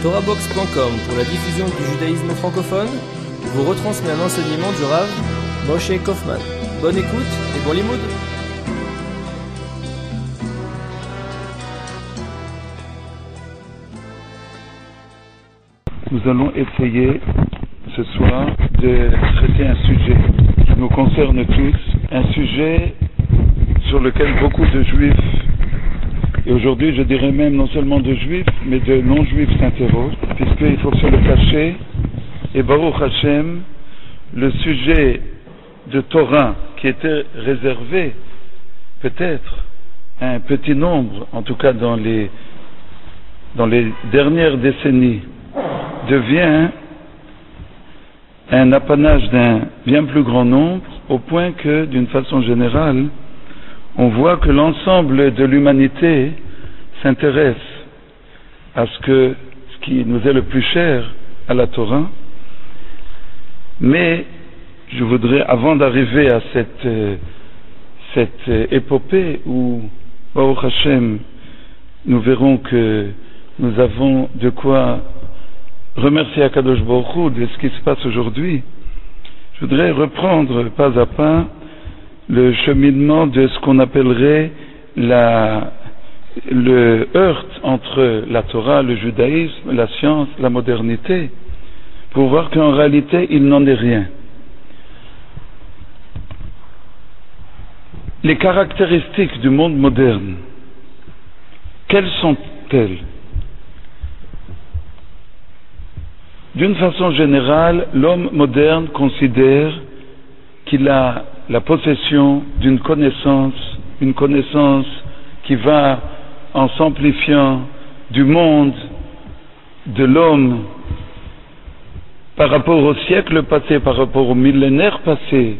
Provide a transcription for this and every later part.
TorahBox.com pour la diffusion du judaïsme francophone vous retransmet un enseignement du Rav Moshe Kaufman. Bonne écoute et bon limoud. Nous allons essayer ce soir de traiter un sujet qui nous concerne tous, un sujet sur lequel beaucoup de juifs, et aujourd'hui je dirais même non seulement de juifs, mais de non-juifs s'interrogent, puisqu'il faut se le cacher, et Baruch Hashem, le sujet de Torah qui était réservé peut-être à un petit nombre, en tout cas dans les dernières décennies, devient un apanage d'un bien plus grand nombre, au point que, d'une façon générale, on voit que l'ensemble de l'humanité s'intéresse à ce qui nous est le plus cher, à la Torah. Mais je voudrais, avant d'arriver à cette épopée où, Baruch Hashem, nous verrons que nous avons de quoi remercier Akadosh Baruch Hu de ce qui se passe aujourd'hui, je voudrais reprendre pas à pas le cheminement de ce qu'on appellerait le heurt entre la Torah, le judaïsme, la science, la modernité, pour voir qu'en réalité il n'en est rien. Les caractéristiques du monde moderne, quelles sont-elles? D'une façon générale, l'homme moderne considère qu'il a la possession d'une connaissance, une connaissance qui va en s'amplifiant du monde, de l'homme, par rapport au siècle passé, par rapport au millénaire passé.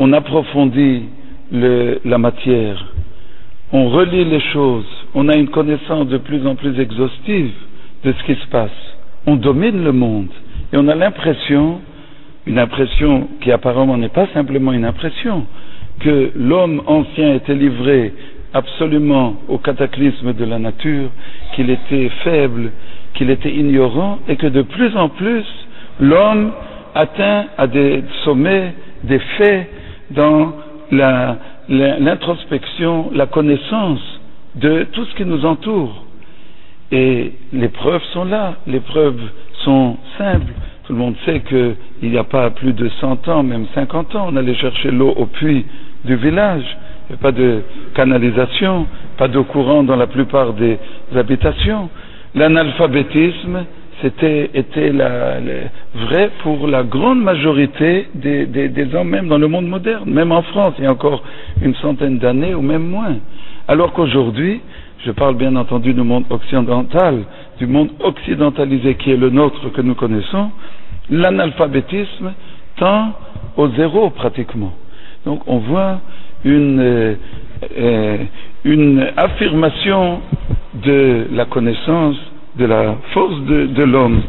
On approfondit la matière, on relit les choses, on a une connaissance de plus en plus exhaustive de ce qui se passe. On domine le monde et on a l'impression, une impression qui apparemment n'est pas simplement une impression, que l'homme ancien était livré absolument au cataclysme de la nature, qu'il était faible, qu'il était ignorant, et que de plus en plus l'homme atteint à des sommets, des faits dans l'introspection, la connaissance de tout ce qui nous entoure. Et les preuves sont là, les preuves sont simples. Tout le monde sait qu'il n'y a pas plus de 100 ans, même 50 ans, on allait chercher l'eau au puits du village. Il n'y a pas de canalisation, pas d'eau courante dans la plupart des habitations. L'analphabétisme était vrai pour la grande majorité des hommes, même dans le monde moderne, même en France, il y a encore une centaine d'années ou même moins. Alors qu'aujourd'hui, je parle bien entendu du monde occidental, du monde occidentalisé qui est le nôtre que nous connaissons, l'analphabétisme tend au zéro pratiquement. Donc on voit une affirmation de la connaissance, de la force de l'homme.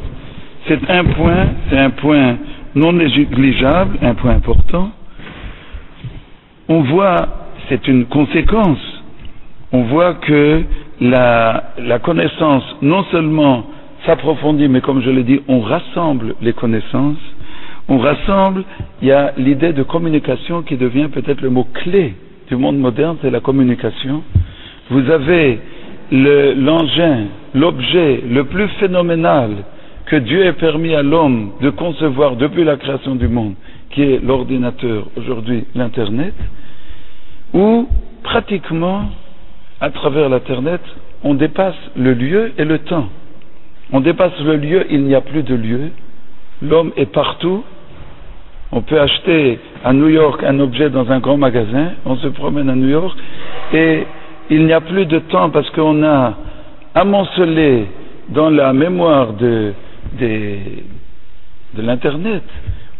C'est un point non négligeable, un point important. On voit, c'est une conséquence. On voit que la connaissance non seulement s'approfondit, mais comme je l'ai dit, on rassemble les connaissances, il y a l'idée de communication qui devient peut-être le mot clé du monde moderne, c'est la communication. Vous avez l'engin, l'objet le plus phénoménal que Dieu ait permis à l'homme de concevoir depuis la création du monde, qui est l'ordinateur, aujourd'hui l'Internet, où pratiquement à travers l'Internet, on dépasse le lieu et le temps. On dépasse le lieu, il n'y a plus de lieu. L'homme est partout. On peut acheter à New York un objet dans un grand magasin, on se promène à New York, et il n'y a plus de temps parce qu'on a amoncelé dans la mémoire de l'Internet,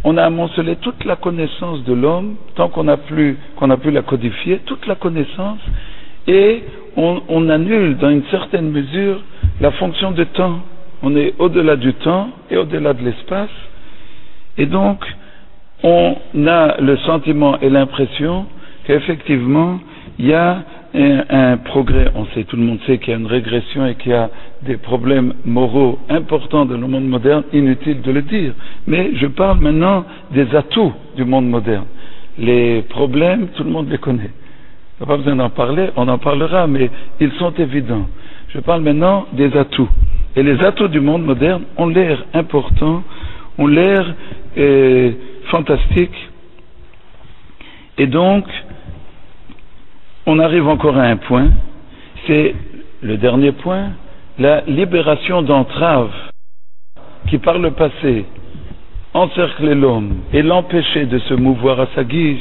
on a amoncelé toute la connaissance de l'homme, tant qu'on a pu la codifier, toute la connaissance, et on annule dans une certaine mesure la fonction de temps. On est au-delà du temps et au-delà de l'espace, et donc on a le sentiment et l'impression qu'effectivement il y a un progrès. Tout le monde sait qu'il y a une régression et qu'il y a des problèmes moraux importants dans le monde moderne, inutile de le dire. Mais je parle maintenant des atouts du monde moderne. Les problèmes, tout le monde les connaît. Il n'y a pas besoin d'en parler, on en parlera, mais ils sont évidents. Je parle maintenant des atouts. Et les atouts du monde moderne ont l'air importants, ont l'air fantastiques. Et donc, on arrive encore à un point, c'est le dernier point, la libération d'entraves qui par le passé encerclaient l'homme et l'empêchaient de se mouvoir à sa guise.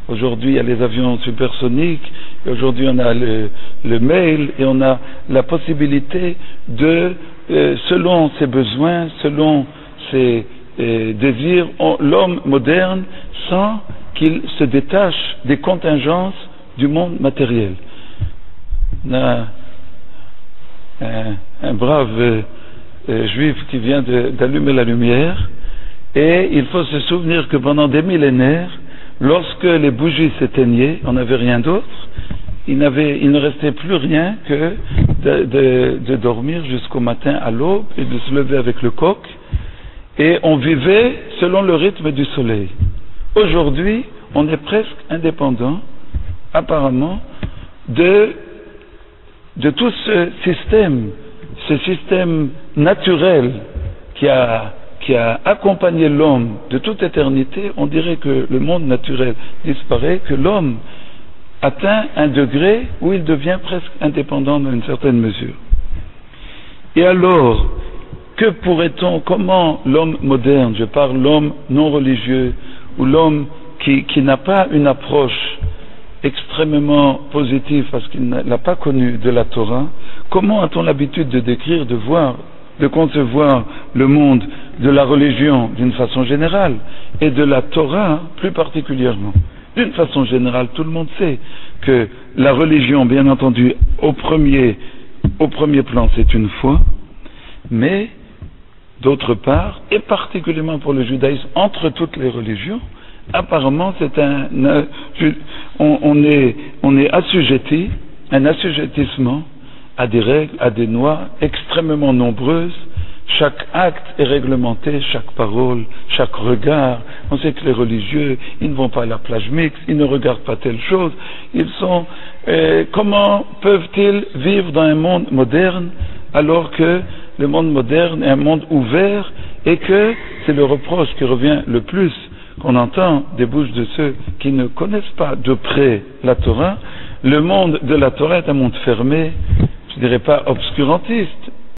Aujourd'hui, il y a les avions supersoniques, et aujourd'hui on a le mail, et on a la possibilité de, selon ses besoins, selon ses désirs, l'homme moderne sent qu'il se détache des contingences du monde matériel. On a un brave juif qui vient d'allumer la lumière, et il faut se souvenir que pendant des millénaires, lorsque les bougies s'éteignaient, on n'avait rien d'autre, il ne restait plus rien que de dormir jusqu'au matin à l'aube et de se lever avec le coq, et on vivait selon le rythme du soleil. Aujourd'hui, on est presque indépendant, apparemment, de tout ce système naturel qui a accompagné l'homme de toute éternité. On dirait que le monde naturel disparaît, que l'homme atteint un degré où il devient presque indépendant dans une certaine mesure. Et alors, comment l'homme moderne, je parle l'homme non religieux, ou l'homme qui n'a pas une approche extrêmement positive parce qu'il n'a pas connu de la Torah, comment a-t-on l'habitude de décrire, de voir, de concevoir le monde de la religion d'une façon générale et de la Torah plus particulièrement? D'une façon générale, tout le monde sait que la religion, bien entendu, au premier plan, c'est une foi, mais d'autre part, et particulièrement pour le judaïsme, entre toutes les religions, apparemment c'est on est assujetti, un assujettissement à des règles, à des lois extrêmement nombreuses. Chaque acte est réglementé, chaque parole, chaque regard. On sait que les religieux, ils ne vont pas à la plage mixte, ils ne regardent pas telle chose. Comment peuvent-ils vivre dans un monde moderne alors que le monde moderne est un monde ouvert, et que c'est le reproche qui revient le plus qu'on entend des bouches de ceux qui ne connaissent pas de près la Torah. Le monde de la Torah est un monde fermé, je dirais pas obscurantiste,